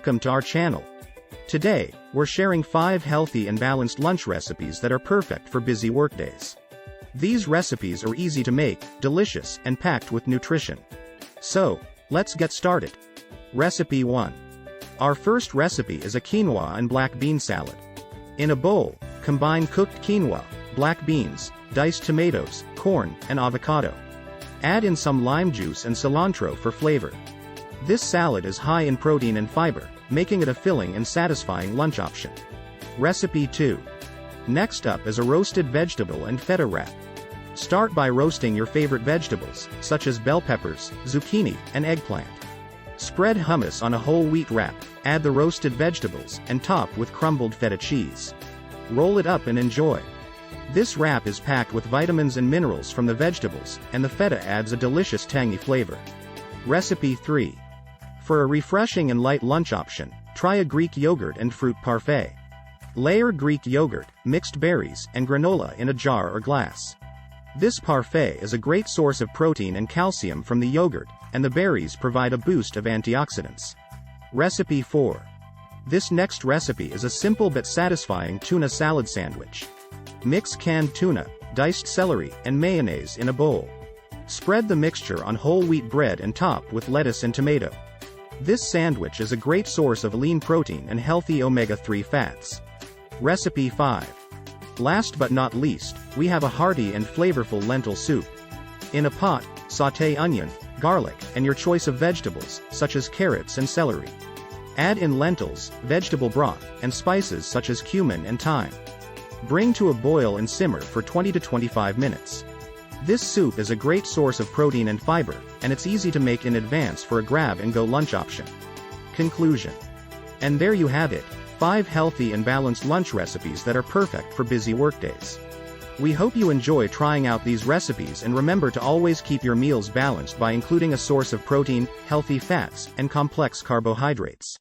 welcome to our channel. Today, we're sharing 5 healthy and balanced lunch recipes that are perfect for busy workdays. These recipes are easy to make, delicious, and packed with nutrition. So, let's get started. Recipe 1. Our first recipe is a quinoa and black bean salad. In a bowl, combine cooked quinoa, black beans, diced tomatoes, corn, and avocado. Add in some lime juice and cilantro for flavor. This salad is high in protein and fiber, making it a filling and satisfying lunch option. Recipe 2. Next up is a roasted vegetable and feta wrap. Start by roasting your favorite vegetables, such as bell peppers, zucchini, and eggplant. Spread hummus on a whole wheat wrap, add the roasted vegetables, and top with crumbled feta cheese. Roll it up and enjoy. This wrap is packed with vitamins and minerals from the vegetables, and the feta adds a delicious tangy flavor. Recipe 3. For a refreshing and light lunch option, try a Greek yogurt and fruit parfait. Layer Greek yogurt, mixed berries, and granola in a jar or glass. This parfait is a great source of protein and calcium from the yogurt, and the berries provide a boost of antioxidants. Recipe 4. This next recipe is a simple but satisfying tuna salad sandwich. Mix canned tuna, diced celery, and mayonnaise in a bowl. Spread the mixture on whole wheat bread and top with lettuce and tomato. This sandwich is a great source of lean protein and healthy omega-3 fats. Recipe 5. Last but not least, we have a hearty and flavorful lentil soup. In a pot, sauté onion, garlic, and your choice of vegetables, such as carrots and celery. Add in lentils, vegetable broth, and spices such as cumin and thyme. Bring to a boil and simmer for 20 to 25 minutes. This soup is a great source of protein and fiber, and it's easy to make in advance for a grab-and-go lunch option. Conclusion. And there you have it, 5 healthy and balanced lunch recipes that are perfect for busy workdays. We hope you enjoy trying out these recipes, and remember to always keep your meals balanced by including a source of protein, healthy fats, and complex carbohydrates.